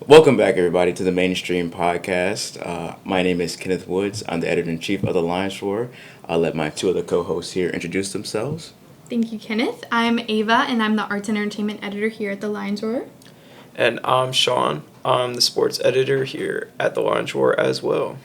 Welcome back, everybody, to the Manestream podcast. My name is Kenneth Woods. I'm the editor-in-chief of the Lions Roar. I'll let my two other co-hosts here introduce themselves. Thank you, Kenneth. I'm Ava, and I'm the arts and entertainment editor here at the Lions Roar. And I'm Sean. I'm the sports editor here at the Lions Roar as well.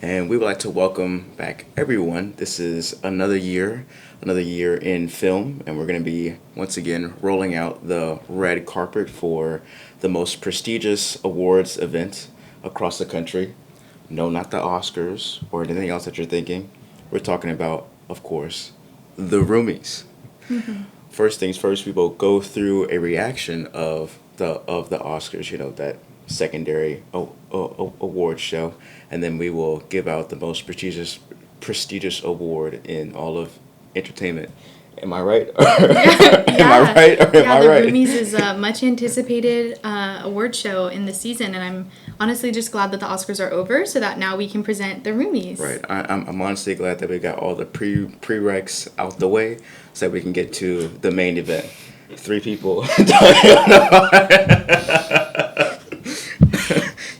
And we would like to welcome back everyone. This is another year in film, and we're going to be, once again, rolling out the red carpet for the most prestigious awards event across the country. No, not the Oscars or anything else that you're thinking. We're talking about, of course, the Roomies. Mm-hmm. First things first, we will go through a reaction of the Oscars, that secondary award show, and then we will give out the most prestigious award in all of entertainment. Am I right? Am I right or am I right? The Roomies is a much anticipated award show in the season, and I'm honestly just glad that the Oscars are over so that now we can present the Roomies. Right. I'm honestly glad that we got all the prereqs out the way so that we can get to the main event. 3 people.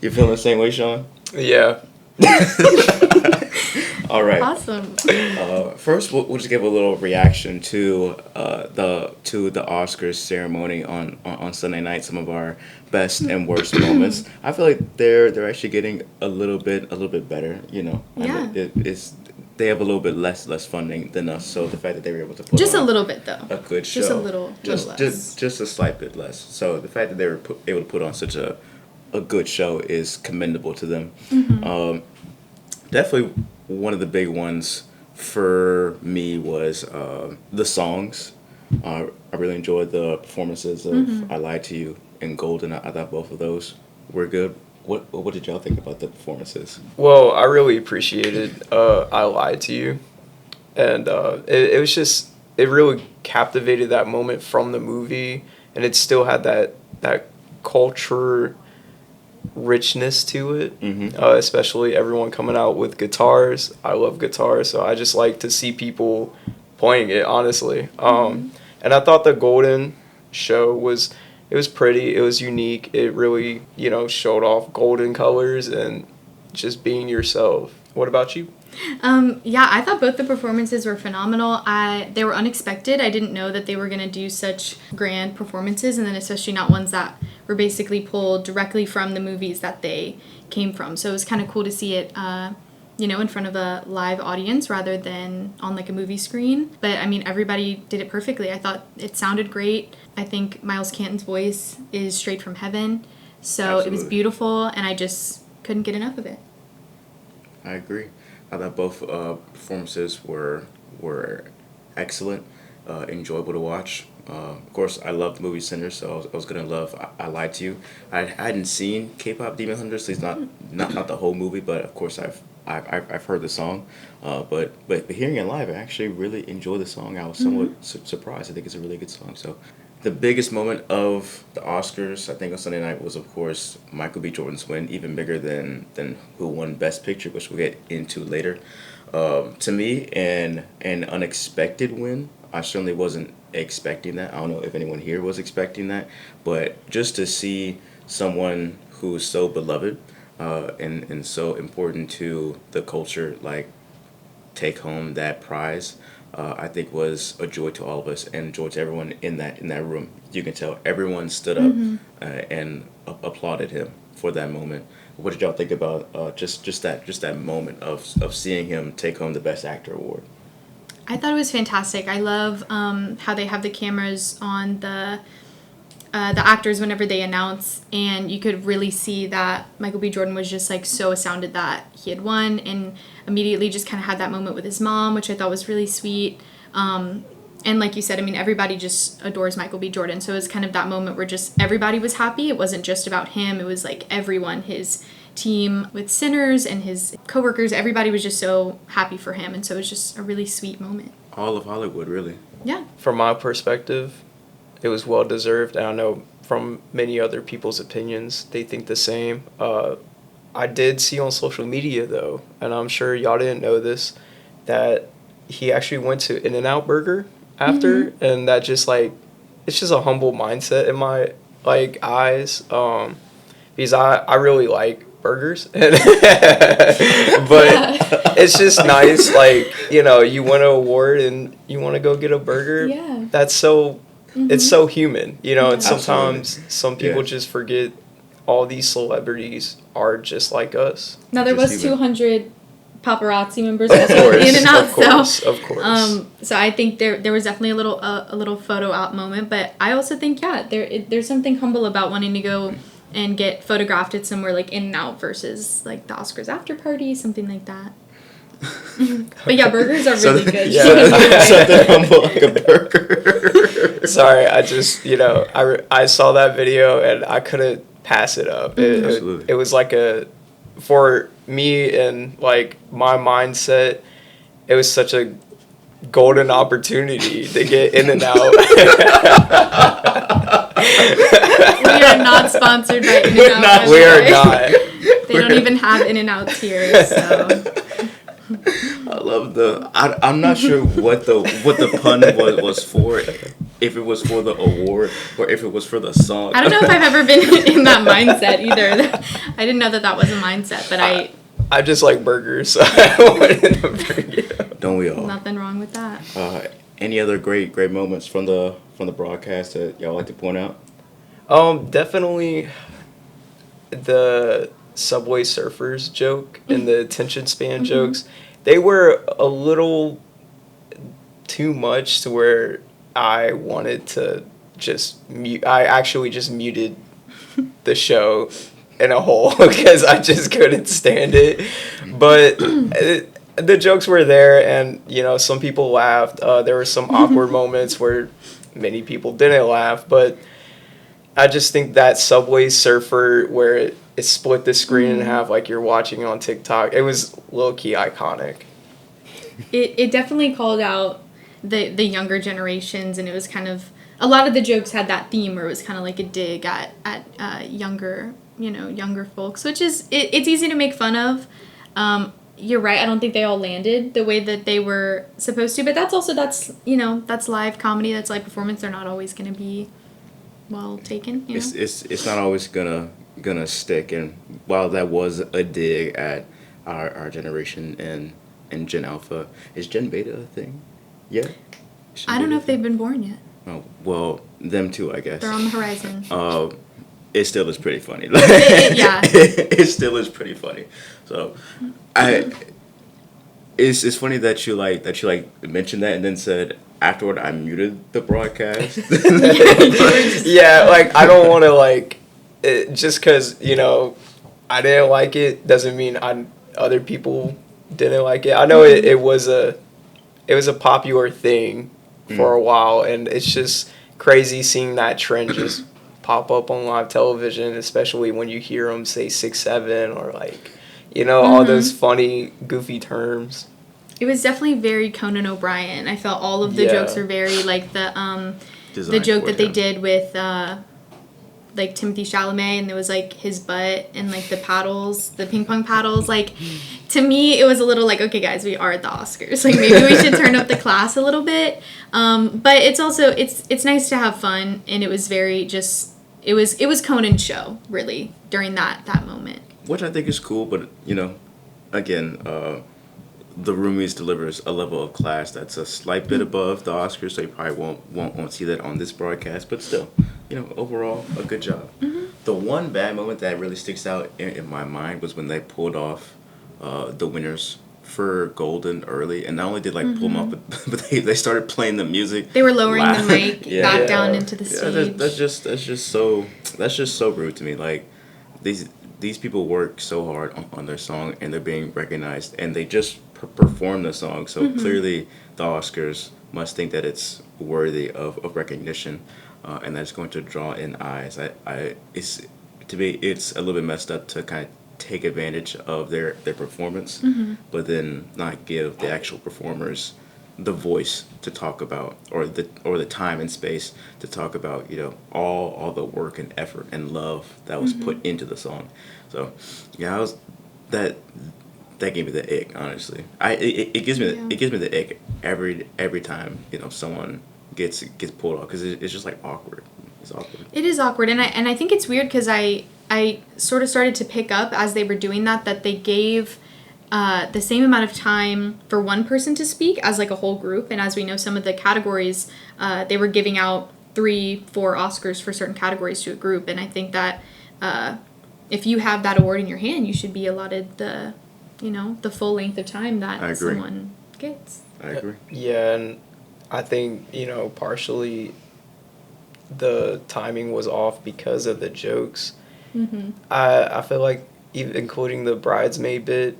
You feeling the same way, Sean? Yeah. All right. Awesome. First, we'll just give a little reaction to the Oscars ceremony on Sunday night. Some of our best and worst moments. I feel like they're actually getting a little bit better. Yeah. I mean, they have a little bit less funding than us, so the fact that they were able to put just on a little bit though, a good show, just a little less, just a slight bit less. So the fact that they were able to put on such a good show is commendable to them. Mm-hmm. Definitely one of the big ones for me was the songs. I really enjoyed the performances of I Lied to You and Golden. I thought both of those were good. What did y'all think about the performances? Well, I really appreciated I Lied to You. And it was just, it really captivated that moment from the movie. And it still had that culture richness to it, especially everyone coming out with guitars. I love guitars, so I just like to see people playing it, honestly. And I thought the Golden show was pretty, it was unique, it really, showed off golden colors and just being yourself. What about you? Yeah, I thought both the performances were phenomenal. They were unexpected. I didn't know that they were going to do such grand performances, and then especially not ones that were basically pulled directly from the movies that they came from. So it was kind of cool to see it, in front of a live audience rather than on like a movie screen. But I mean, everybody did it perfectly. I thought it sounded great. I think Miles Canton's voice is straight from heaven. So Absolutely. It was beautiful, and I just couldn't get enough of it. I agree. I thought both performances were excellent, enjoyable to watch. Of course, I love the movie Sinners, so I was gonna love I Lied to You. I hadn't seen K-pop Demon Hunters, at least not the whole movie, but of course I've heard the song. But hearing it live, I actually really enjoyed the song. I was somewhat surprised. I think it's a really good song. So the biggest moment of the Oscars, I think on Sunday night, was of course Michael B. Jordan's win, even bigger than who won Best Picture, which we'll get into later. To me, an unexpected win. I certainly wasn't expecting that. I don't know if anyone here was expecting that, but just to see someone who is so beloved and so important to the culture, like, take home that prize, I think was a joy to all of us and joy to everyone in that room. You can tell everyone stood up and applauded him for that moment. What did y'all think about just that moment of seeing him take home the Best Actor award? I thought it was fantastic. I love how they have the cameras on the actors whenever they announce, and you could really see that Michael B. Jordan was just like so astounded that he had won, and immediately just kind of had that moment with his mom, which I thought was really sweet. And like you said, I mean, everybody just adores Michael B. Jordan, so it was kind of that moment where just everybody was happy. It wasn't just about him. It was like everyone, his team with Sinners and his coworkers, everybody was just so happy for him, and so it was just a really sweet moment. All of Hollywood, really. Yeah. From my perspective, it was well deserved, and I know from many other people's opinions, they think the same. I did see on social media, though, and I'm sure y'all didn't know this, that he actually went to In-N-Out Burger after, and that just, like, it's just a humble mindset in my, like, eyes. because I really like burgers. But it's just nice, like, you know, you win an award and you want to go get a burger. Yeah. That's so, it's so human, you know, and sometimes some people Yeah. just forget all these celebrities are just like us. Now there Just was human. 200 paparazzi members Of also course, in and out, of course. so I think there was definitely a little photo op moment, but I also think there's something humble about wanting to go and get photographed at somewhere like In and Out versus like the Oscars after party, something like that. But yeah, burgers are really good. Yeah. Something humble like a burger. Sorry, I just, you know, I saw that video and I couldn't pass it up. Absolutely. It was like for me and like my mindset, it was such a golden opportunity to get In and Out. We are not sponsored by In and Out. We are not. They don't even have In and Outs here, so. I love I'm not sure what the pun was for, if it was for the award or if it was for the song. I don't know if I've ever been in that mindset either. I didn't know that was a mindset, but I just like burgers, so I wanted to bring it up. Don't we all? nothing wrong with that. Any other great moments from the broadcast that y'all like to point out? Definitely the Subway Surfers joke and the attention span jokes. They were a little too much to where I wanted to just mute. I actually just muted the show in a hole because I just couldn't stand it. But the jokes were there, and you know, some people laughed. There were some awkward moments where many people didn't laugh, but I just think that Subway Surfer where it split the screen in half like you're watching on TikTok, it was low-key iconic. It definitely called out the younger generations, and it was kind of, a lot of the jokes had that theme where it was kind of like a dig at younger folks, which is, it's easy to make fun of. You're right, I don't think they all landed the way that they were supposed to, but that's live comedy, that's live performance. They're not always going to be well taken, you know? It's not always gonna stick, and while that was a dig at our generation and Gen Alpha, is Gen Beta a thing? Yeah. I don't know if they've been born yet. Oh, well, them too, I guess. They're on the horizon. It still is pretty funny. Yeah. It still is pretty funny. So, it's funny that you mentioned that and then said afterward I muted the broadcast. Yeah, like I don't want to just because you know I didn't like it doesn't mean other people didn't like it. I know it was a popular thing for a while, and it's just crazy seeing that trend just pop up on live television, especially when you hear them say 6'7" or like, you know, all those funny, goofy terms. It was definitely very Conan O'Brien. I felt all of the jokes were very like the joke that they did with like Timothy Chalamet, and there was like his butt and like the paddles, the ping pong paddles. Like, to me, it was a little like, okay, guys, we are at the Oscars. Like, maybe we should turn up the class a little bit. But it's also it's nice to have fun, and it was very just it was Conan's show really during that moment. Which I think is cool, but you know, again, the Roomies delivers a level of class that's a slight bit above the Oscars, so you probably won't see that on this broadcast. But still, you know, overall, a good job. The one bad moment that really sticks out in my mind was when they pulled off the winners for Golden early, and not only did pull them up, but they started playing the music. They were lowering the mic back down into the Yeah, stage. that's just so rude to me. Like, these people work so hard on their song, and they're being recognized, and they just perform the song. So clearly, the Oscars must think that it's worthy of recognition, and that's going to draw in eyes. It's a little bit messed up to kind of take advantage of their performance, but then not give the actual performers the voice to talk about, or the time and space to talk about, you know, all the work and effort and love that was put into the song. So yeah, that gave me the ick, honestly. It gives me the ick every time, you know, someone gets pulled off, because it's just like awkward. It's awkward. It is awkward, and I think it's weird because I I sort of started to pick up as they were doing that they gave the same amount of time for one person to speak as like a whole group. And as we know, some of the categories, they were giving out 3-4 Oscars for certain categories to a group. And I think that if you have that award in your hand, you should be allotted the full length of time that someone gets. I agree. Yeah, and I think, partially the timing was off because of the jokes. Mm-hmm. I feel like even including the bridesmaid bit,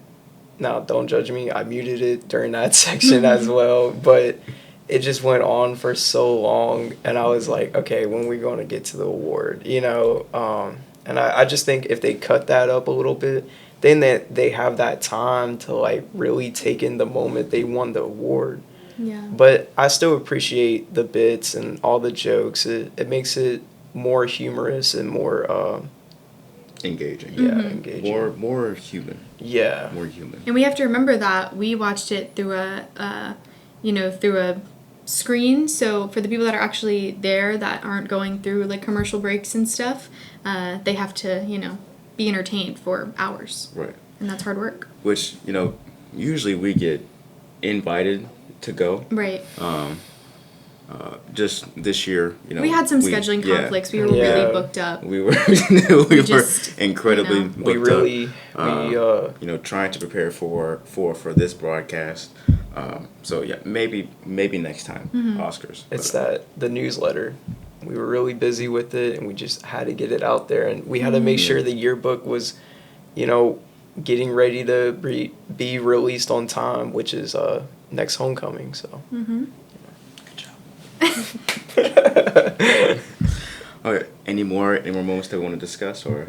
now don't judge me, I muted it during that section as well, but it just went on for so long, and I was like, okay, when we going to get to the award, and I just think if they cut that up a little bit, then they have that time to like really take in the moment they won the award. Yeah. But I still appreciate the bits and all the jokes. It makes it more humorous and more engaging. Yeah, Mm-hmm. engaging. More human. Yeah. More human. And we have to remember that we watched it through a screen. So for the people that are actually there that aren't going through like commercial breaks and stuff, they have to, be entertained for hours. Right. And that's hard work. Which, usually we get invited to go. Right. Just this year, we had some scheduling conflicts. We were really booked up. We were just, incredibly booked we really up. Trying to prepare for this broadcast. So yeah, maybe next time Oscars. It's the newsletter. We were really busy with it, and we just had to get it out there, and we had to make sure the yearbook was, getting ready to be released on time, which is next homecoming. So. Mm-hmm. Good job. Okay. Any more moments that we want to discuss, or?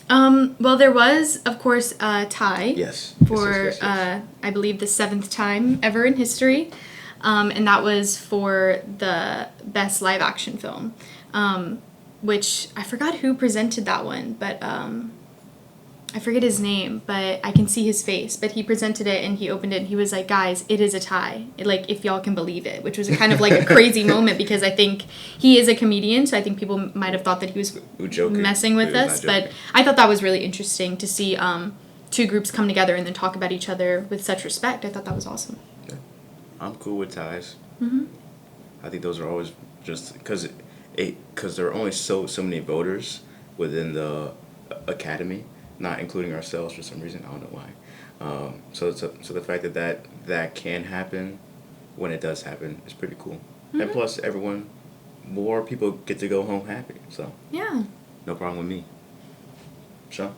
Well, there was, of course, a tie. Yes. For I believe the 7th time ever in history, and that was for the best live action film, which I forgot who presented that one, but I forget his name, but I can see his face. But he presented it and he opened it and he was like, "Guys, it is a tie. Like, if y'all can believe it," which was kind of like a crazy moment because I think he is a comedian, so I think people might have thought that he was messing with us. But I thought that was really interesting to see two groups come together and then talk about each other with such respect. I thought that was awesome. Yeah. I'm cool with ties. Mm-hmm. I think those are always just because there are only so many voters within the academy. Not including ourselves for some reason. I don't know why. So the fact that can happen when it does happen is pretty cool. Mm-hmm. And plus, more people get to go home happy. So yeah, no problem with me. Sean?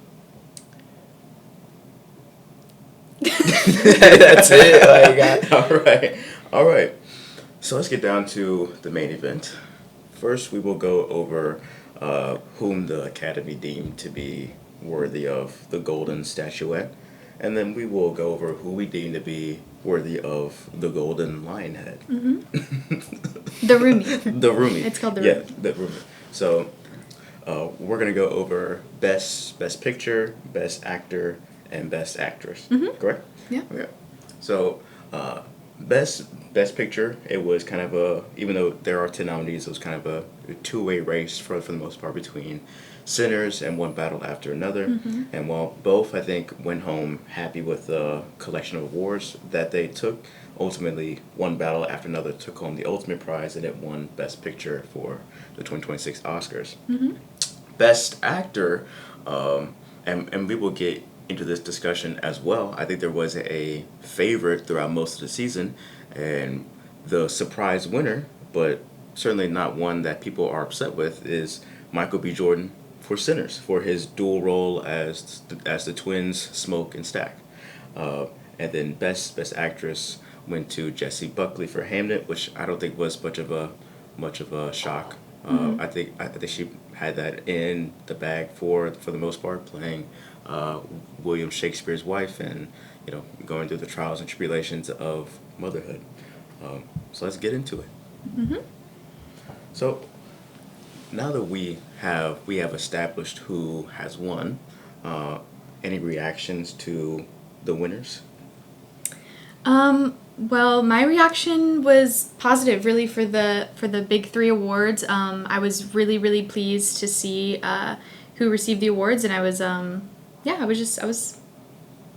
That's it. All right. So let's get down to the main event. First, we will go over whom the Academy deemed to be worthy of the golden statuette, and then we will go over who we deem to be worthy of the golden lion head. Mm-hmm. The Roomie. The Roomie. It's called the Roomie. Yeah, the Roomie. So we're gonna go over best picture, best actor, and best actress. Mm-hmm. Correct? Yeah. Okay. So best picture, it was kind of even though there are 10 nominees, it was kind of a two-way race for the most part between Sinners and One Battle After Another. Mm-hmm. And while both, I think, went home happy with the collection of awards that they took, ultimately One Battle After Another took home the ultimate prize and it won Best Picture for the 2026 Oscars. Mm-hmm. Best Actor, and we will get into this discussion as well. I think there was a favorite throughout most of the season, and the surprise winner, but certainly not one that people are upset with, is Michael B. Jordan for Sinners, for his dual role as the twins Smoke and Stack. And then best actress went to Jessie Buckley for Hamnet, which I don't think was much of a shock. Mm-hmm. I think she had that in the bag for the most part, playing William Shakespeare's wife and going through the trials and tribulations of motherhood. So let's get into it. Mm-hmm. So now that we have established who has won, any reactions to the winners? Well, my reaction was positive, really, for the big 3 awards. I was really, really pleased to see who received the awards, and I was I was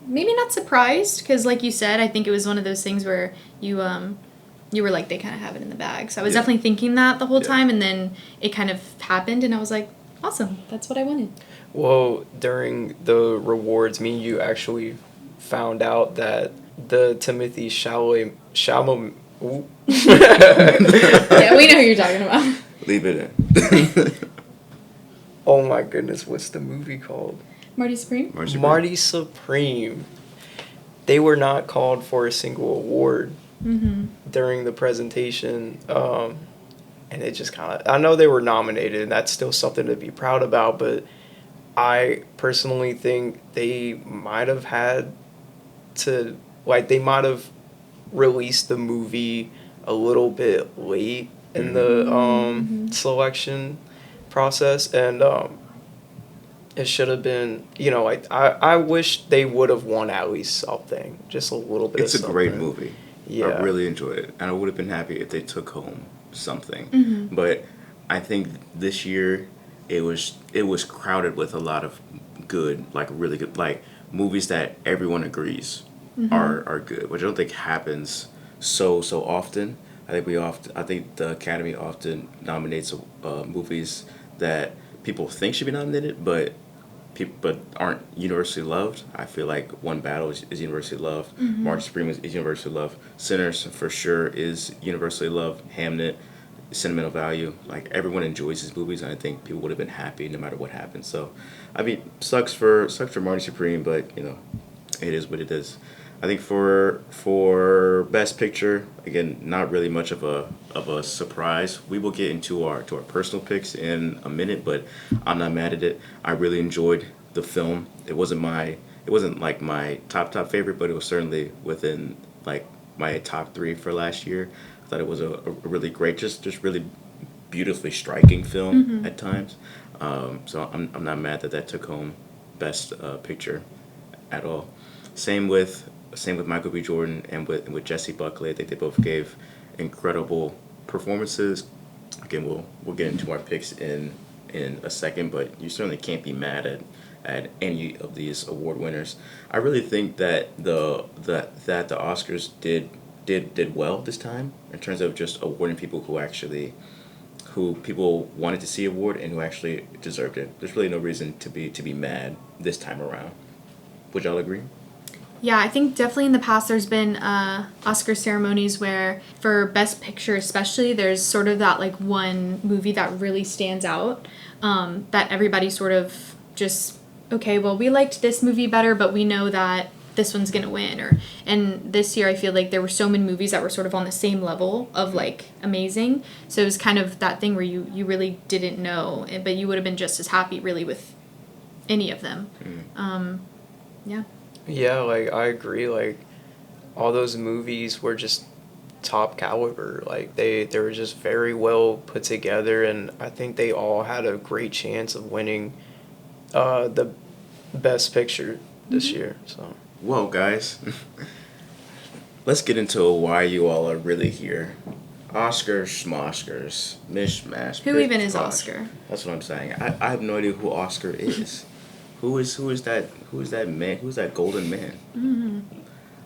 maybe not surprised, because like you said, I think it was one of those things where you were like, they kind of have it in the bag. So I was definitely thinking that the whole time, and then it kind of happened, and I was like, awesome, that's what I wanted. Well, during the rewards, me and you actually found out that the Timothy Chalamet. Yeah, we know who you're talking about. Leave it in. Oh my goodness, what's the movie called? Marty Supreme? Marty Supreme. They were not called for a single award during the presentation. And it just kind of, I know they were nominated, and that's still something to be proud about, but I personally think they might have had to, like, they might have released the movie a little bit late in the selection process, and it should have been, like, I wish they would have won at least something, just a little bit It's of a something. great movie. Yeah. I really enjoyed it, and I would have been happy if they took home something. But I think this year it was crowded with a lot of good, like really good, like movies that everyone agrees are good, which I don't think happens so often. I think the Academy often nominates movies that people think should be nominated, but aren't universally loved. I feel like One Battle is universally loved. March Supreme is universally loved. Sinners for sure is universally loved. Hamnet, sentimental value. Like, everyone enjoys his movies, and I think people would have been happy no matter what happened. So, I mean, sucks for Marty Supreme, but it is what it is. I think for Best Picture, again, not really much of a surprise. We will get into our personal picks in a minute, but I'm not mad at it. I really enjoyed the film. It wasn't like my top favorite, but it was certainly within like my top 3 for last year. I thought it was a really great, just really beautifully striking film at times. So I'm not mad that took home Best Picture at all. Same with Michael B. Jordan and with Jesse Buckley. I think they both gave incredible performances. Again, we'll get into our picks in a second, but you certainly can't be mad at any of these award winners. I really think that the Oscars did well this time in terms of just awarding people who people wanted to see award and who actually deserved it. There's really no reason to be mad this time around. Would y'all agree? Yeah, I think definitely in the past there's been Oscar ceremonies where, for Best Picture especially, there's sort of that like one movie that really stands out, that everybody sort of just, okay, well, we liked this movie better, but we know that this one's gonna win. And this year I feel like there were so many movies that were sort of on the same level of like amazing. So it was kind of that thing where you really didn't know, but you would have been just as happy really with any of them. Yeah. Yeah, like, I agree. Like, all those movies were just top caliber. Like, they were just very well put together, and I think they all had a great chance of winning the Best Picture this year. So, well, guys, let's get into why you all are really here. Oscars, schmoskers, mishmash. Who even is Oscar? That's what I'm saying. I have no idea who Oscar is. Who is that man? Who's that golden man?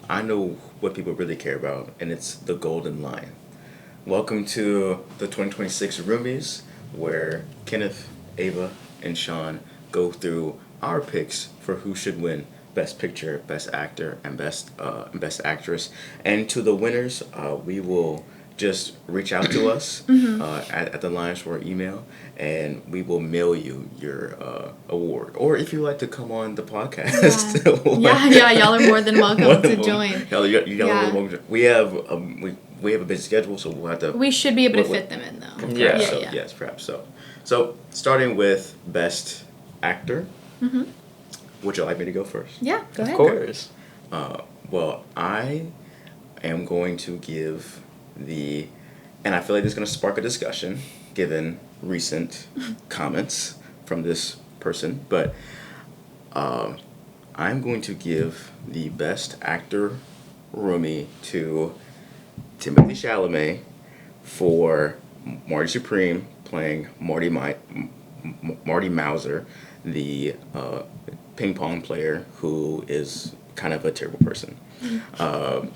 I know what people really care about, and it's the Golden Lion. Welcome to the 2026 Roomies, where Kenneth, Ava, and Sean go through our picks for who should win Best Picture, Best Actor, and Best Actress. And to the winners, we will just reach out to us at the lines for our email, and we will mail you your award. Or if you like to come on the podcast, yeah, y'all are more than welcome to join. Y'all are welcome. We have a busy schedule, so we'll have to. We should be able to fit them in though. Yeah. Yes, perhaps so. So starting with Best Actor. Would you like me to go first? Yeah, go ahead. of course. Well, I am going to give and I feel like this is going to spark a discussion given recent comments from this person, but I'm going to give the Best Actor roomie to Timothée Chalamet for Marty Supreme playing Marty Mauser, the ping pong player who is kind of a terrible person. Um,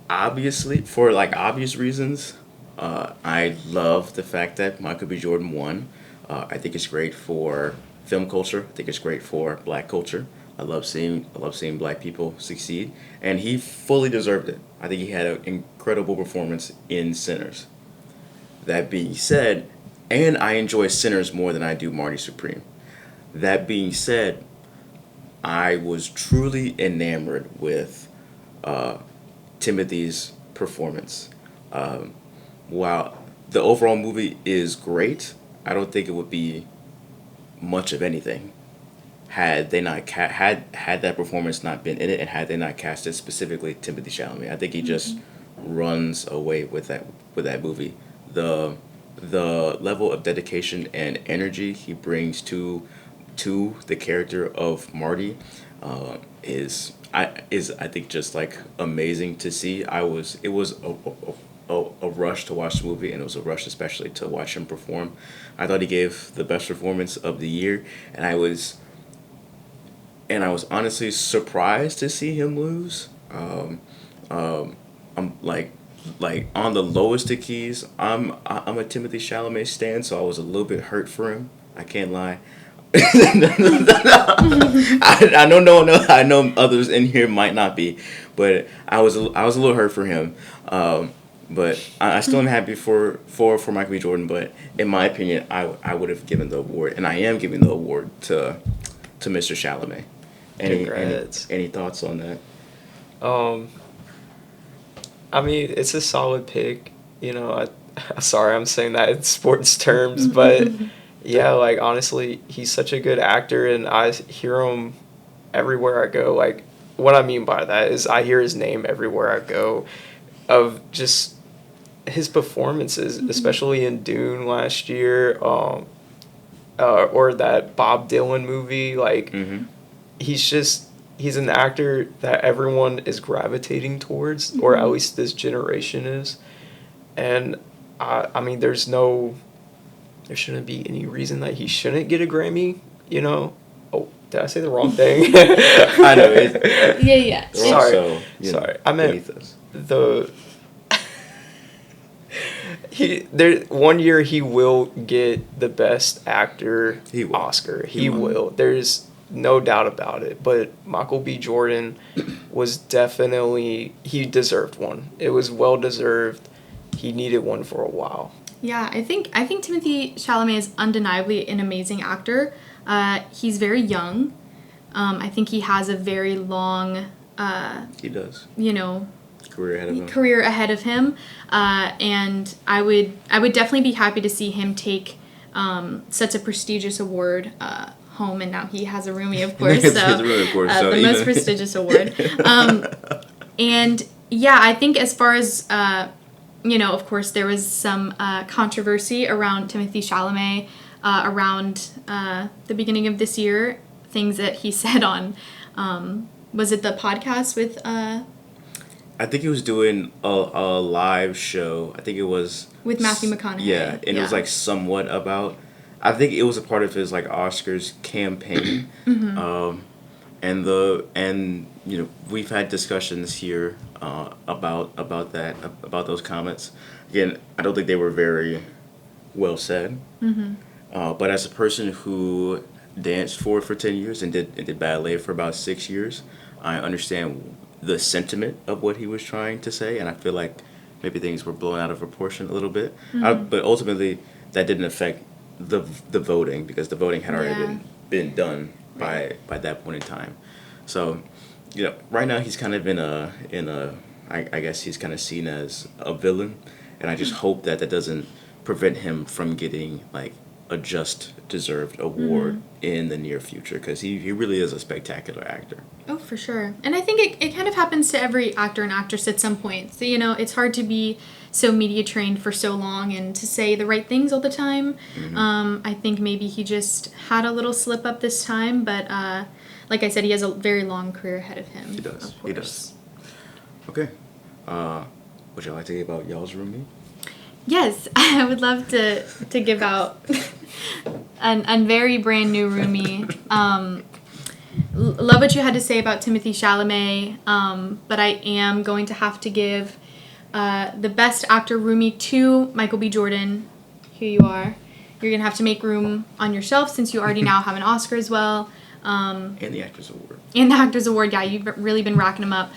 Obviously, for like obvious reasons, I love the fact that Michael B. Jordan won. I think it's great for film culture. I think it's great for Black culture. I love seeing Black people succeed, and he fully deserved it. I think he had an incredible performance in Sinners. That being said, and I enjoy Sinners more than I do Marty Supreme. That being said, I was truly enamored with Timothy's performance. Um, while the overall movie is great, I don't think it would be much of anything had they not had that performance not been in it, and had they not casted specifically Timothy Chalamet. I think he just runs away with that movie. The the level of dedication and energy he brings to the character of Marty is I think just like amazing to see. It was a rush to watch the movie, and it was a rush especially to watch him perform. I thought he gave the best performance of the year, and I was honestly surprised to see him lose. I'm like on the lowest of keys. I'm a Timothy Chalamet stan, so I was a little bit hurt for him. I can't lie. I know no one else, I know others in here might not be, but I was a little hurt for him. But I still am happy for Michael B. Jordan. But in my opinion, I would have given the award, and I am giving the award to Mr. Chalamet. Any thoughts on that? Um, I mean, it's a solid pick. You know, sorry, I'm saying that in sports terms, but yeah, like honestly, he's such a good actor, and I hear him everywhere I go. Like, what I mean by that is I hear his name everywhere I go, of just his performances, especially in Dune last year, or that Bob Dylan movie. Like, he's an actor that everyone is gravitating towards, or at least this generation is. And I mean, there shouldn't be any reason that he shouldn't get a Grammy, you know? Oh, did I say the wrong thing? I know it. Yeah. Sorry. I meant the one year he will get the best actor Oscar. He will. There's no doubt about it. But Michael B. Jordan was he deserved one. It was well deserved. He needed one for a while. Yeah, I think Timothy Chalamet is undeniably an amazing actor. He's very young. I think he has a very long He does. Career ahead of him. And I would definitely be happy to see him take such a prestigious award home, and now he has a Roomie, of course. The most prestigious award. And yeah, I think as far as of course, there was some controversy around Timothy Chalamet around the beginning of this year. Things that he said on, was it the podcast with? I think he was doing a live show. I think it was with Matthew McConaughey. Yeah, and it was like somewhat about. I think it was a part of his like Oscars campaign. And we've had discussions here about those comments. Again, I don't think they were very well said. But as a person who danced for 10 years and did ballet for about 6 years, I understand the sentiment of what he was trying to say, and I feel like maybe things were blown out of proportion a little bit. But ultimately, that didn't affect the voting, because the voting had already been done by that point in time. So, right now he's kind of in a I guess he's kind of seen as a villain, and I just hope that doesn't prevent him from getting like a just deserved award in the near future, because he really is a spectacular actor. Oh, for sure. And I think it kind of happens to every actor and actress at some point. So, it's hard to be so media trained for so long and to say the right things all the time. I think maybe he just had a little slip up this time, but like I said, he has a very long career ahead of him. He does. Okay. Would you like to hear about y'all's roomie? Yes, I would love to give out a very brand new roomie. Love what you had to say about Timothée Chalamet, but I am going to have to give the best actor roomie to Michael B. Jordan. Here you are. You're going to have to make room on your shelf since you already now have an Oscar as well. And the Actors Award. And the Actors Award, yeah, you've really been racking them up.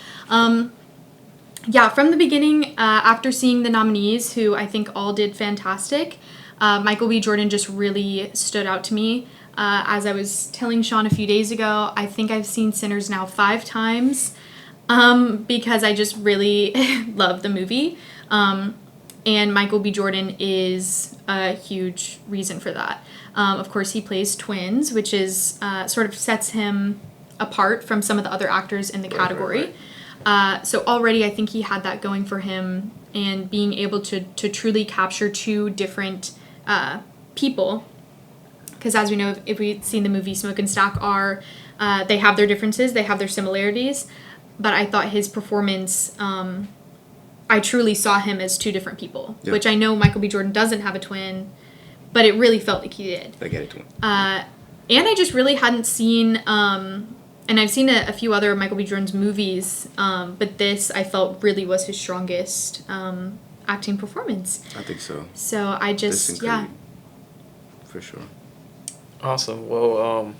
Yeah, from the beginning, after seeing the nominees, who I think all did fantastic, Michael B. Jordan just really stood out to me. As I was telling Sean a few days ago, I think I've seen Sinners now 5 times because I just really love the movie. And Michael B. Jordan is a huge reason for that. Of course, he plays twins, which is sort of sets him apart from some of the other actors in the category. Right. So already I think he had that going for him, and being able to truly capture 2 different people. Because as we know, if we've seen the movie Smoke and Stack, they have their differences, they have their similarities. But I thought his performance, I truly saw him as 2 different people. Yep. Which I know Michael B. Jordan doesn't have a twin, but it really felt like he did. I get a twin. And I just really hadn't seen, and I've seen a few other Michael B. Jordan's movies, but this I felt really was his strongest acting performance. I think so. So I just, yeah. For sure. Awesome. Well,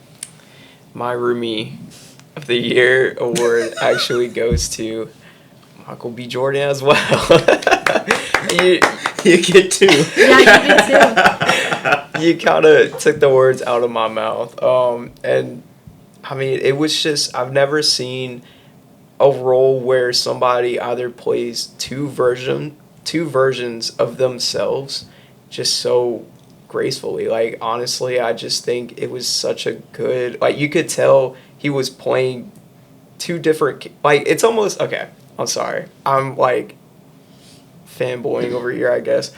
my Roomie of the Year award actually goes to Michael B. Jordan as well. you get 2. Yeah, you get 2. You kind of took the words out of my mouth. And I mean, it was just, I've never seen a role where somebody either plays two versions of themselves just so gracefully. Like, honestly, I just think it was such a good, like, you could tell he was playing 2 different, like, it's almost, okay, I'm sorry, I'm like fanboying over here, I guess.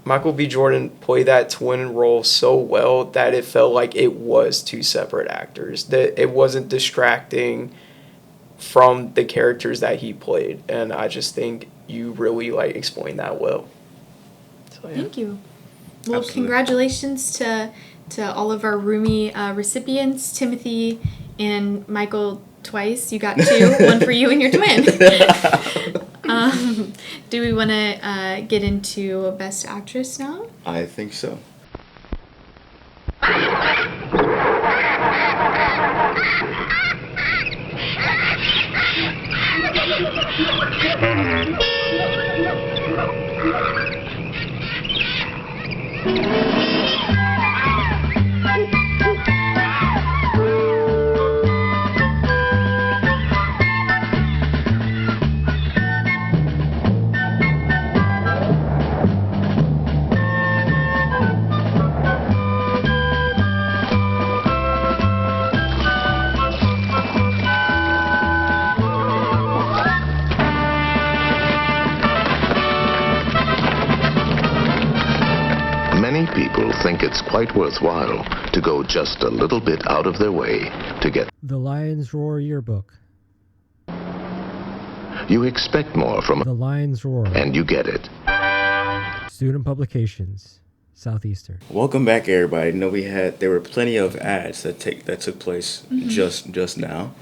Michael B. Jordan played that twin role so well that it felt like it was 2 separate actors, that it wasn't distracting from the characters that he played, and I just think you really like explained that well. So, yeah. Thank you. Well, Absolutely. Congratulations to all of our Roomie recipients, Timothy and Michael twice. You got 2, one for you and your twin. Do we want to get into Best Actress now? I think so. Many people think it's quite worthwhile to go just a little bit out of their way to get The Lion's Roar Yearbook. You expect more from The Lion's Roar. and you get it. Student Publications, Southeastern. Welcome back, everybody. I know there were plenty of ads that took place just now.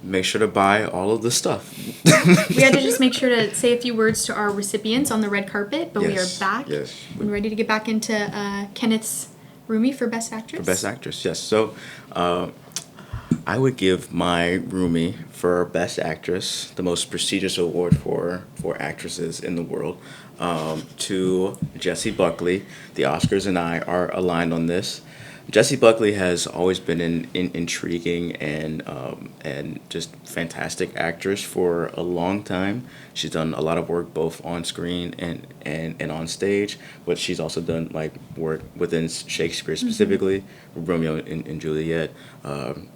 Make sure to buy all of the stuff. We had to just make sure to say a few words to our recipients on the red carpet, but we are back and ready to get back into Kenneth's Roomie for Best Actress. For Best Actress, yes. So I would give my Roomie for Best Actress, the most prestigious award for actresses in the world, to Jessie Buckley. The Oscars and I are aligned on this. Jessie Buckley has always been an intriguing and just fantastic actress for a long time. She's done a lot of work both on screen and on stage, but she's also done like work within Shakespeare specifically, Romeo and Juliet.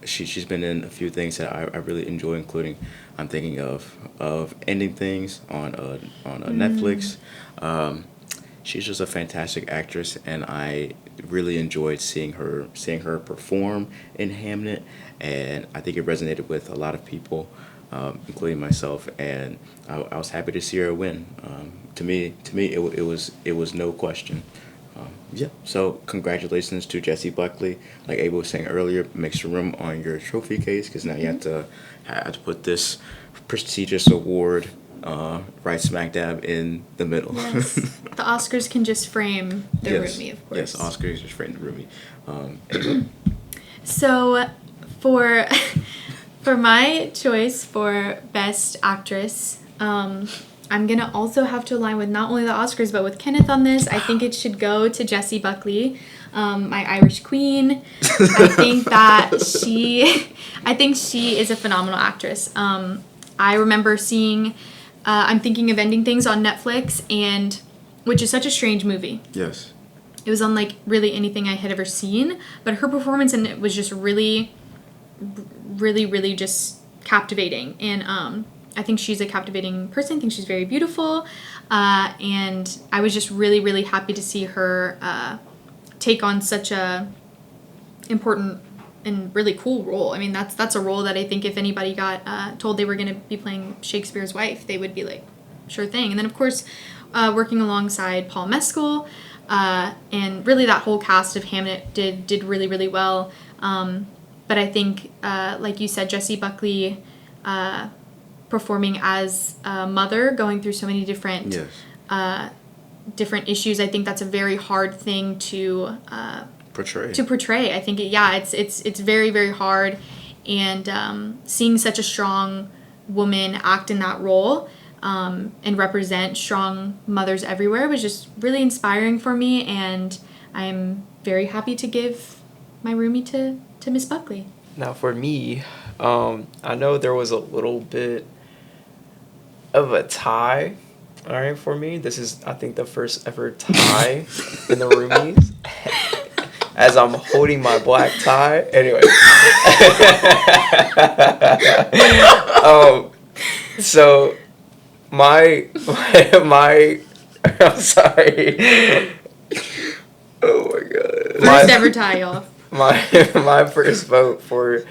She's been in a few things that I really enjoy, including I'm thinking of Ending Things on Netflix. She's just a fantastic actress, and I really enjoyed seeing her perform in Hamlet, and I think it resonated with a lot of people, including myself, and I was happy to see her win. To me, it was no question. Yeah. So congratulations to Jesse Buckley. Like Abel was saying earlier, makes room on your trophy case because now you have to put this prestigious award right smack dab in the middle. Yes. The Oscars can just frame the Yes. Roomie, of course. Yes, Oscars just framed the Roomie. Abel? So for for my choice for Best Actress, I'm gonna also have to align with not only the Oscars but with Kenneth on this. I think it should go to Jessie Buckley, my Irish queen. I think she is a phenomenal actress. I remember seeing, I'm Thinking of Ending Things on Netflix, and which is such a strange movie. Yes. It was unlike really anything I had ever seen, but her performance in it was just really, really just captivating. And I think she's a captivating person. I think she's very beautiful. And I was just really happy to see her take on such a important and really cool role. I mean, that's a role that I think if anybody got told they were going to be playing Shakespeare's wife, they would be like, sure thing. And then, of course, working alongside Paul Mescal, and really that whole cast of Hamnet did really well. But I think, like you said, Jessie Buckley performing as a mother, going through so many different different issues. I think that's a very hard thing to portray. I think it's very hard, and seeing such a strong woman act in that role and represent strong mothers everywhere was just really inspiring for me, and I'm very happy to give my Roomie to Miss Buckley. Now for me, I know there was a little bit of a tie, all right, for me. This is, I think, the first ever tie in the Roomies. As I'm holding my black tie. Anyway. So my I'm sorry. Oh my god. First ever tie off. My first vote for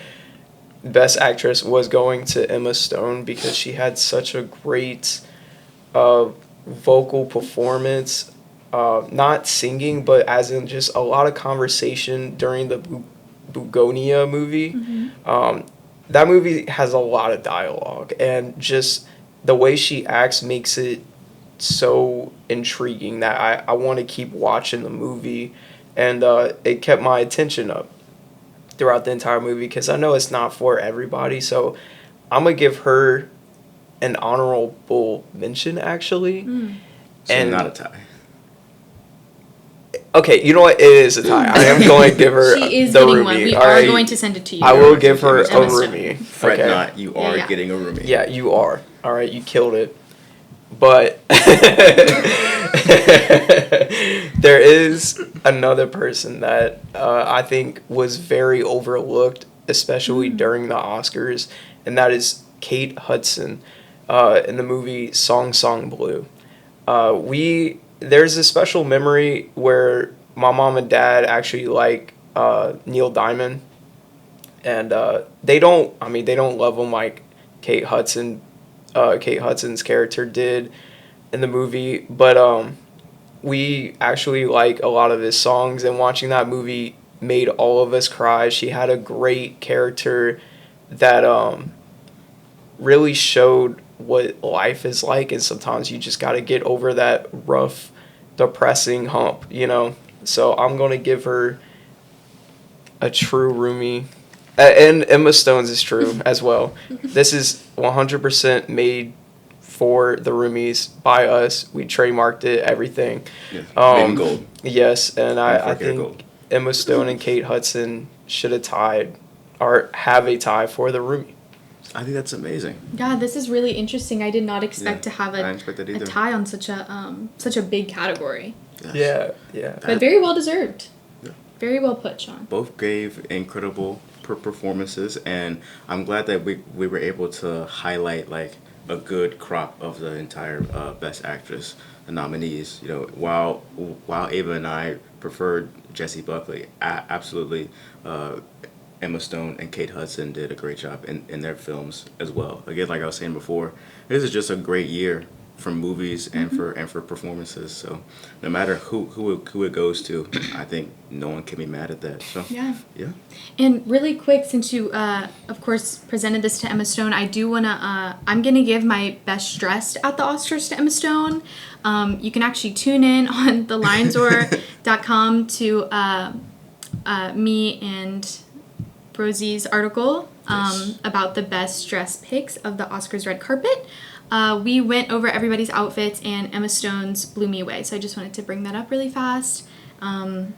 Best Actress was going to Emma Stone because she had such a great vocal performance. Not singing, but as in just a lot of conversation during the Bugonia movie. Mm-hmm. That movie has a lot of dialogue, and just the way she acts makes it so intriguing that I want to keep watching the movie, and it kept my attention up throughout the entire movie because I know it's not for everybody, so I'm going to give her an honorable mention, actually. So and not a tie. Okay, you know what? It is a tie. I am going to give her she is the getting Roomie. one. We All are right? going to send it to you. I will give her a Emma Stone. Roomie. Fret Okay. not, you are Yeah. getting a Roomie. Yeah, you are. All right, you killed it. But there is another person that I think was very overlooked, especially during the Oscars, and that is Kate Hudson in the movie Song Song Blue. There's a special memory where my mom and dad actually like Neil Diamond, and they don't love him like Kate Hudson's character did in the movie, but we actually like a lot of his songs, and watching that movie made all of us cry. She had a great character that really showed what life is like, and sometimes you just got to get over that rough, depressing hump, you know. So I'm gonna give her a true Roomie, and Emma Stone's is true as well. This is 100% made for the Roomies by us. We trademarked it, everything. Yeah, made in gold. Yes, and I think gold. Emma Stone and Kate Hudson should have tied, or have a tie for the Roomie. I think that's amazing. God, this is really interesting. I did not expect to have I didn't expect that a either. tie on such a big category. Yes. Yeah. But very well deserved. Yeah. Very well put, Sean. Both gave incredible performances, and I'm glad that we were able to highlight like a good crop of the entire Best Actress nominees. You know, while Ava and I preferred Jessie Buckley, absolutely. Emma Stone and Kate Hudson did a great job in their films as well. Again, like I was saying before, this is just a great year movies and for performances. So no matter who it goes to, I think no one can be mad at that. So Yeah. yeah. And really quick, since you, of course, presented this to Emma Stone, I do want to, I'm going to give my best dressed at the Oscars to Emma Stone. You can actually tune in on thelionsroar.com to me and Rosie's article Yes. about the best dress picks of the Oscars red carpet. We went over everybody's outfits, and Emma Stone's blew me away. So I just wanted to bring that up really fast. I'm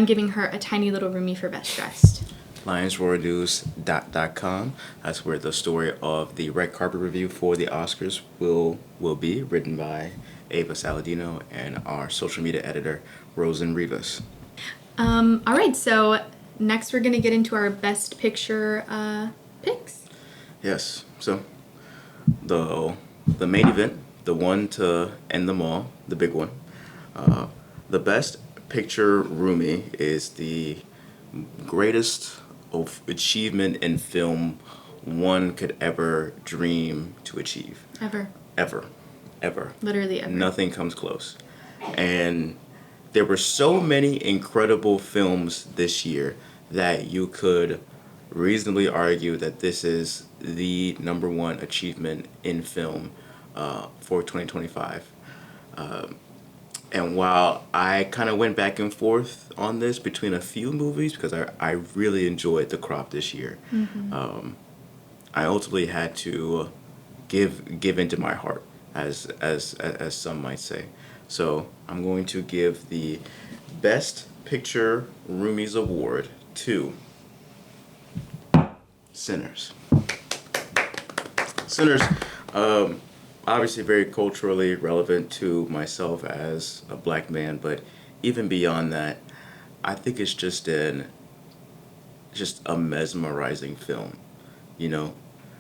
giving her a tiny little roomie for best dressed. LionsRoarNews.com. That's where the story of the red carpet review for the Oscars will be written by Ava Saladino and our social media editor, Rosen Rivas. All right, so next we're going to get into our best picture picks. Yes. So the main event, the one to end them all, the big one. The best picture roomie is the greatest of achievement in film one could ever dream to achieve. Ever. Literally ever. Nothing comes close. And there were so many incredible films this year that you could reasonably argue that this is the number one achievement in film for 2025. And while I kind of went back and forth on this between a few movies because I really enjoyed The Crop this year, I ultimately had to give into my heart, as some might say. So I'm going to give the Best Picture Roomies Award to Sinners. Sinners, obviously very culturally relevant to myself as a black man, but even beyond that, I think it's just a mesmerizing film, you know,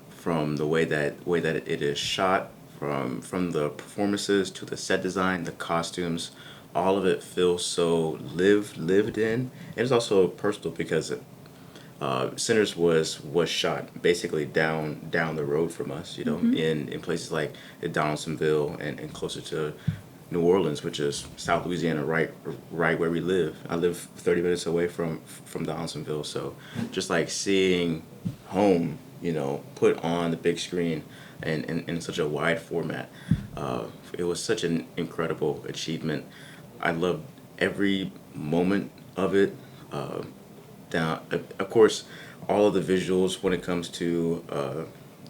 from the way that it is shot, from the performances to the set design, the costumes, all of it feels so lived in. And it's also personal because Sinners was shot basically down the road from us, you know, in places like Donaldsonville and closer to New Orleans, which is South Louisiana, right where we live. I live 30 minutes away from Donaldsonville, so just like seeing home, you know, put on the big screen and in such a wide format, it was such an incredible achievement. I loved every moment of it. Down, of course, all of the visuals when it comes to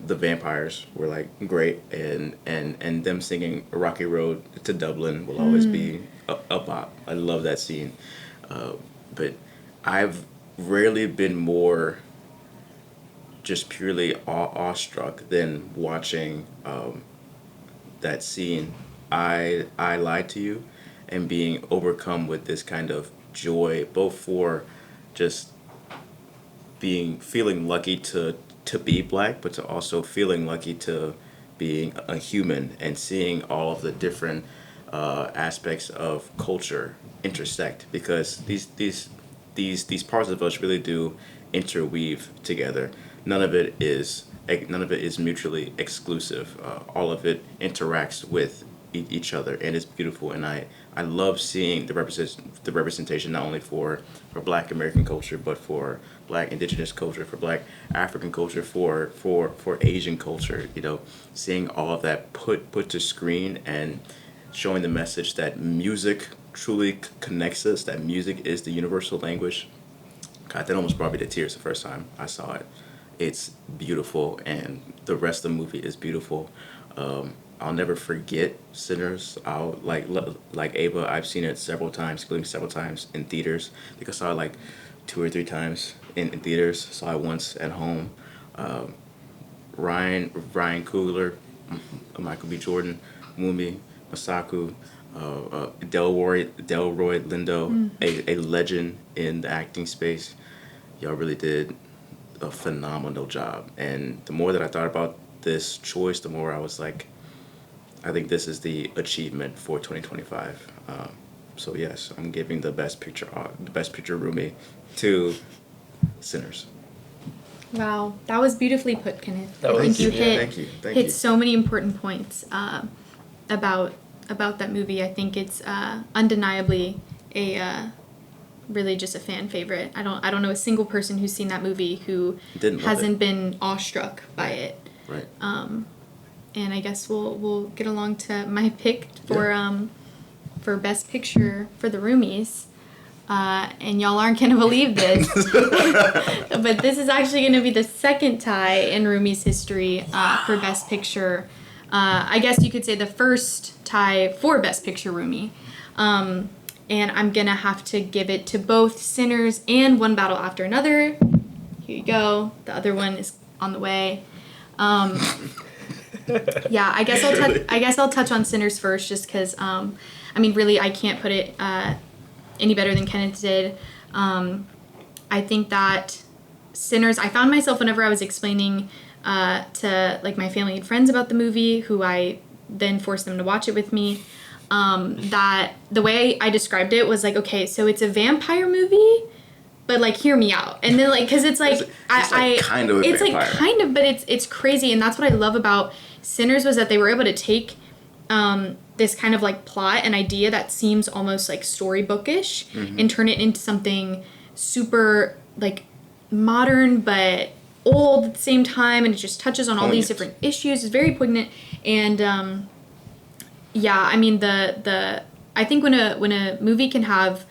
the vampires were like great, and them singing "A Rocky Road to Dublin" will always be a bop. I love that scene, but I've rarely been more just purely awestruck than watching that scene. I Lied to You, and being overcome with this kind of joy, both for just feeling lucky to be black, but to also feeling lucky to being a human and seeing all of the different aspects of culture intersect, because these parts of us really do interweave together. None of it is mutually exclusive. All of it interacts with each other, and it's beautiful. And I love seeing the representation not only for Black American culture, but for Black Indigenous culture, for Black African culture, for Asian culture. You know, seeing all of that put to screen and showing the message that music truly connects us. That music is the universal language. God, that almost brought me to tears the first time I saw it. It's beautiful, and the rest of the movie is beautiful. I'll never forget Sinners. I'll like Ava. I've seen it several times, including several times in theaters. I think I saw it like 2 or 3 times in theaters. Saw it once at home. Ryan Coogler, Michael B. Jordan, Mumi Masaku, Delroy Lindo, a legend in the acting space. Y'all really did a phenomenal job. And the more that I thought about this choice, the more I was like, I think this is the achievement for 2025. So yes, I'm giving the best picture roomie to Sinners. Wow, that was beautifully put, Kenneth. That I think was- you yeah, hit thank you. hit so many important points. about that movie. I think it's undeniably a really just a fan favorite. I don't know a single person who's seen that movie who hasn't been awestruck by it. Right. And I guess we'll get along to my pick for Best Picture for the Roomies. And y'all aren't going to believe this, but this is actually going to be the second tie in Roomies history for Best Picture. I guess you could say the first tie for Best Picture Roomie. And I'm going to have to give it to both Sinners and One Battle After Another. Here you go. The other one is on the way. Yeah, I guess I'll touch on Sinners first, just because really I can't put it any better than Kenneth did. I think that Sinners, I found myself whenever I was explaining to like my family and friends about the movie, who I then forced them to watch it with me, that the way I described it was like, okay, so it's a vampire movie, but like hear me out. And then like, cause it's like, but it's crazy. And that's what I love about Sinners, was that they were able to take this kind of like plot and idea that seems almost like storybookish, and turn it into something super like modern but old at the same time, and it just touches on all these different issues. It's very poignant. And I mean the I think when a movie can have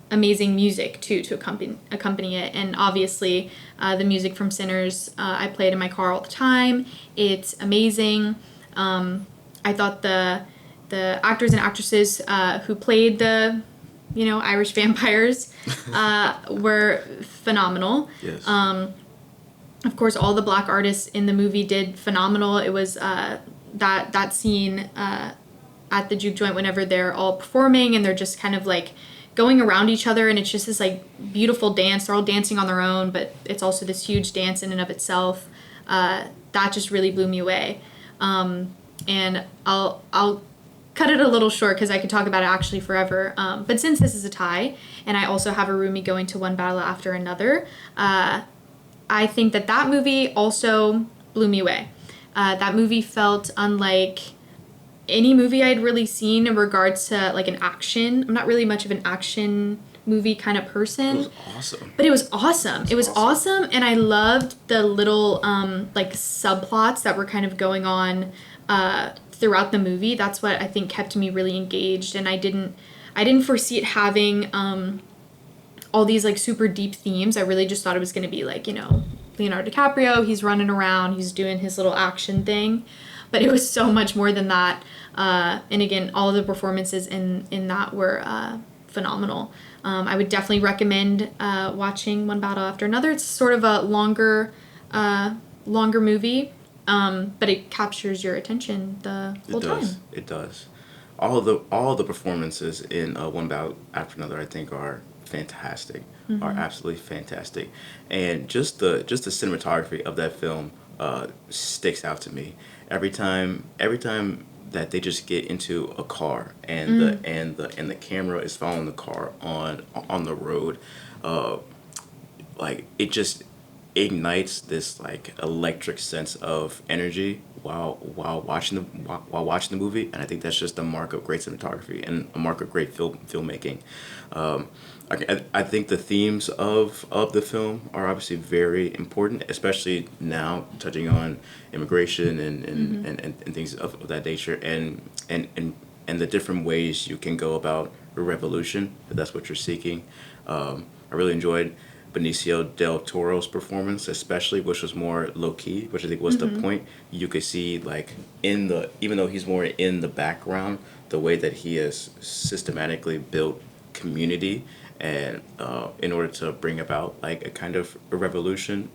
amazing music too to accompany it, and obviously the music from Sinners, I play it in my car all the time. It's amazing. I thought the actors and actresses who played the Irish vampires were phenomenal. Yes. Of course, all the black artists in the movie did phenomenal. It was that scene at the juke joint whenever they're all performing and they're just kind of like going around each other, and it's just this like beautiful dance. They're all dancing on their own, but it's also this huge dance in and of itself. That just really blew me away. And I'll cut it a little short because I could talk about it actually forever. But since this is a tie, and I also have a roomie going to One Battle After Another, I think that movie also blew me away. That movie felt unlike any movie I'd really seen in regards to like an action. I'm not really much of an action movie kind of person. It was awesome. But it was awesome. It was awesome, and I loved the little like subplots that were kind of going on throughout the movie. That's what I think kept me really engaged, and I didn't foresee it having all these like super deep themes. I really just thought it was going to be like, Leonardo DiCaprio, he's running around, he's doing his little action thing, but it was so much more than that. And again, all of the performances in that were phenomenal. I would definitely recommend watching One Battle After Another. It's sort of a longer movie, but it captures your attention the whole time. It does. All the performances in One Battle After Another, I think, are fantastic. Are absolutely fantastic, and just the cinematography of that film sticks out to me every time that they just get into a car and the camera is following the car on the road. Like it just ignites this like electric sense of energy while watching the movie, and I think that's just a mark of great cinematography and a mark of great filmmaking. I think the themes of the film are obviously very important, especially now touching on immigration and things of that nature, and the different ways you can go about a revolution if that's what you're seeking. I really enjoyed Benicio del Toro's performance, especially, which was more low key, which I think was the point. You could see like even though he's more in the background, the way that he has systematically built community and in order to bring about like a kind of a revolution,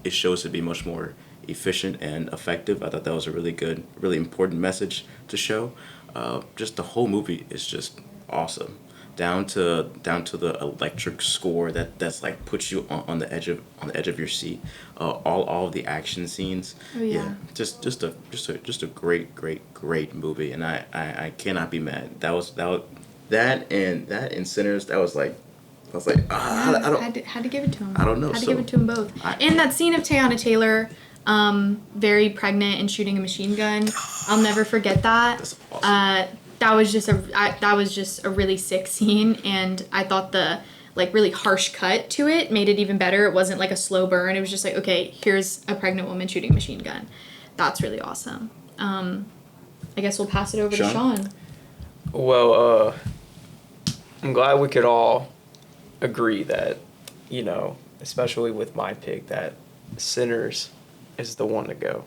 it shows to be much more efficient and effective. I thought that was a really good, really important message to show. Just the whole movie is just awesome, down to the electric score that's like puts you on the edge of your seat. All of the action scenes. Oh yeah. Just a great movie, and I cannot be mad. That and Sinners, I was like, I don't. Had to give it to him. I don't know. Had to give it to him both. And that scene of Teyana Taylor very pregnant and shooting a machine gun. I'll never forget that. That's awesome. That was just a really sick scene, and I thought the like really harsh cut to it made it even better. It wasn't like a slow burn. It was just like, okay, here's a pregnant woman shooting a machine gun. That's really awesome. I guess we'll pass it over to Sean. Well, I'm glad we could all agree that, you know, especially with my pick, that Sinners is the one to go.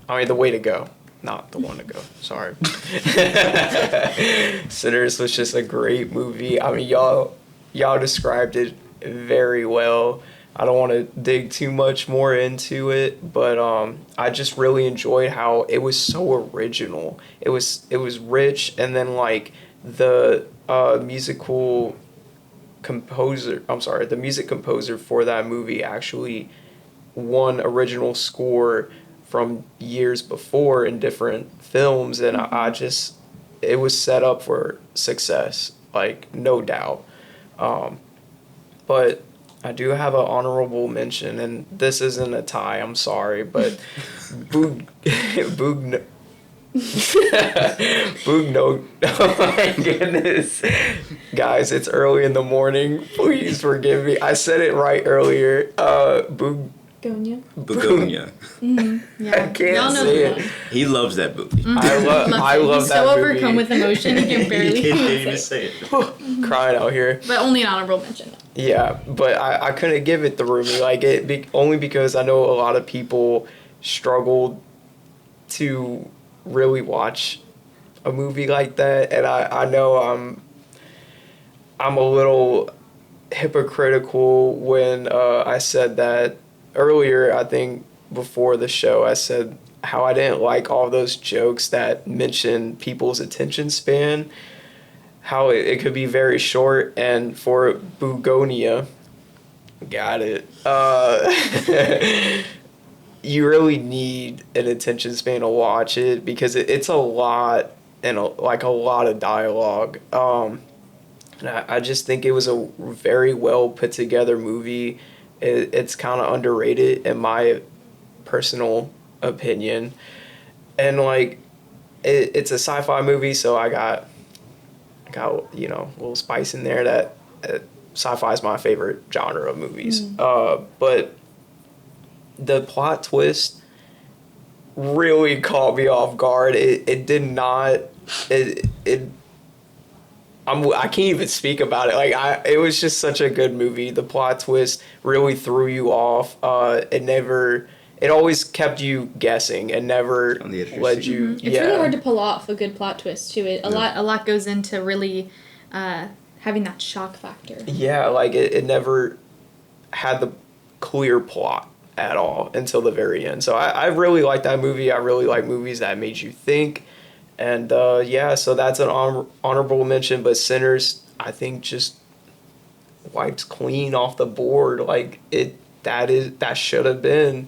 I mean, the way to go, not the one to go. Sorry. Sinners was just a great movie. I mean, y'all described it very well. I don't want to dig too much more into it, but I just really enjoyed how it was so original. It was rich, and then like the music composer for that movie actually won original score from years before in different films, and it was set up for success, like no doubt. But I do have an honorable mention, and this isn't a tie, I'm sorry, but Boog no, oh my goodness. Guys, it's early in the morning. Please forgive me. I said it right earlier. Begonia. Yeah. I can't say it. He loves that movie. I love that movie. He's so overcome with emotion, he can barely He can't even say say it. it. Crying out here. But only an honorable mention. Yeah, but I couldn't give it the Roomie, like only because I know a lot of people struggled to really watch a movie like that, and I know I'm a little hypocritical when I said that earlier. I think before the show I said how I didn't like all those jokes that mention people's attention span, how it could be very short, and for Begonia, got it, you really need an attention span to watch it, because it's a lot, and a lot of dialogue. And I just think it was a very well put together movie. It's kind of underrated in my personal opinion, and like it's a sci-fi movie, so I got you know, a little spice in there. That sci-fi is my favorite genre of movies. But the plot twist really caught me off guard. It did not. I can't even speak about it. Like it was just such a good movie. The plot twist really threw you off. It always kept you guessing and never led you. It's really hard to pull off a good plot twist too. A lot goes into really having that shock factor. Yeah, like it never had the clear plot at all until the very end. So I really like that movie. I really like movies that made you think. And so that's an honorable mention. But Sinners, I think, just wipes clean off the board. Like that should have been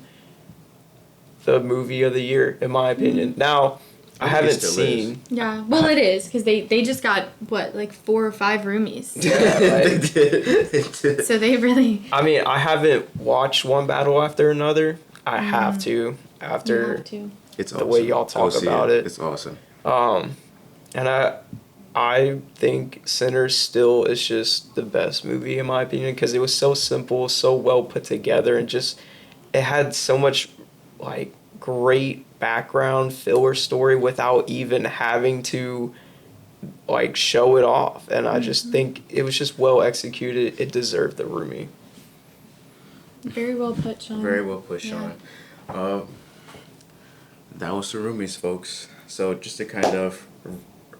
the movie of the year, in my opinion. Now, I haven't seen. Yeah, well, it is, because they just got like 4 or 5 Roomies. Yeah, They did. So they really. I mean, I haven't watched One Battle After Another. I have to after You have to. It's the awesome. way y'all talk about it. It's awesome. And I think Sinners still is just the best movie, in my opinion, because it was so simple, so well put together, and just it had so much like great background filler story without even having to like show it off. And I just think it was just well executed. It deserved the Roomie. Very well put, Sean. Very well put, Sean. That was the Roomies, folks. So just to kind of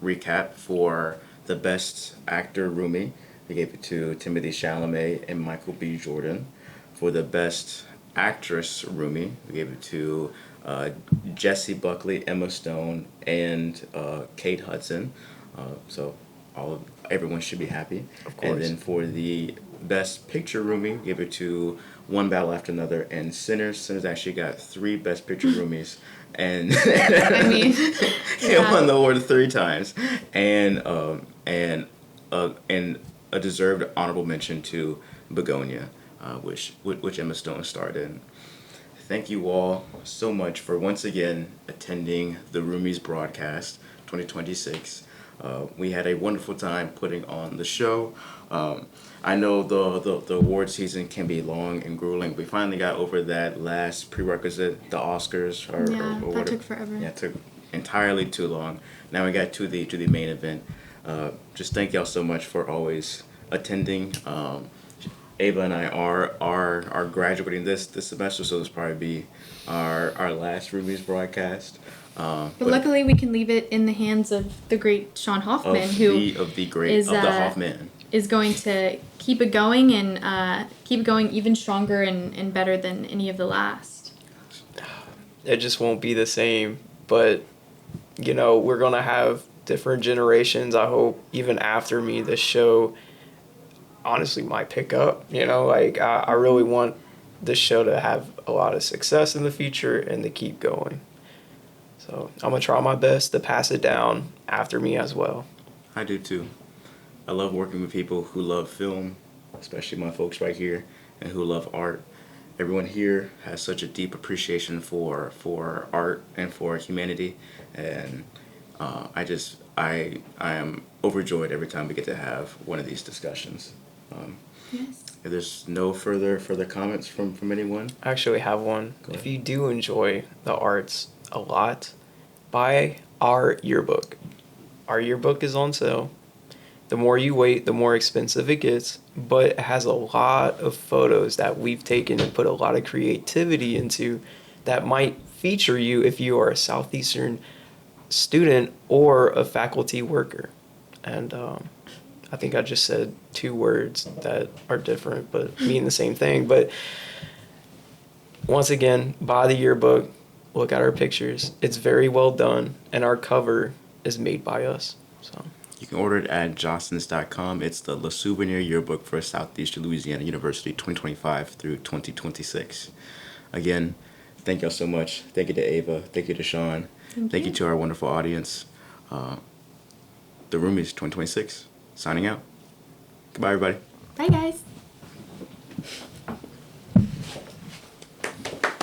recap, for the best actor Roomie, we gave it to Timothée Chalamet and Michael B. Jordan. For the best actress Roomie, we gave it to Jessie Buckley, Emma Stone, and Kate Hudson. So everyone should be happy. Of course. And then for the best picture Roomie, we gave it to One Battle After Another and Sinners. Sinners actually got 3 best picture Roomies. And I mean, it won the award 3 times, and a deserved honorable mention to Begonia, which Emma Stone starred in. thank you all so much for once again attending the Roomies broadcast 2026. We had a wonderful time putting on the show. I know the award season can be long and grueling. We finally got over that last prerequisite, the Oscars, or That whatever. took forever. Yeah, it took entirely too long. Now we got to the main event. Just thank y'all so much for always attending. Ava and I are graduating this semester, so this will probably be our last Roomies broadcast. But luckily, we can leave it in the hands of the great Sean Hoffman, of the Hoffman is going to keep it going and keep it going even stronger and better than any of the last. It just won't be the same, but we're gonna have different generations. I hope even after me, this show honestly might pick up. I really want this show to have a lot of success in the future and to keep going. So I'm gonna try my best to pass it down after me as well. I do too. I love working with people who love film, especially my folks right here, and who love art. Everyone here has such a deep appreciation for art and for humanity, and I am overjoyed every time we get to have one of these discussions. Yes. If there's no further comments from anyone, I actually have one. If you do enjoy the arts a lot, buy our yearbook. Our yearbook is on sale. The more you wait, the more expensive it gets, but it has a lot of photos that we've taken and put a lot of creativity into that might feature you if you are a Southeastern student or a faculty worker. And I think I just said two words that are different but mean the same thing. But once again, buy the yearbook, look at our pictures. It's very well done, and our cover is made by us. So you can order it at johnsons.com. It's the Le Souvenir Yearbook for Southeastern Louisiana University 2025 through 2026. Again, thank y'all so much. Thank you to Ava. Thank you to Sean. Thank you to our wonderful audience. The Roomies 2026, signing out. Goodbye, everybody. Bye, guys.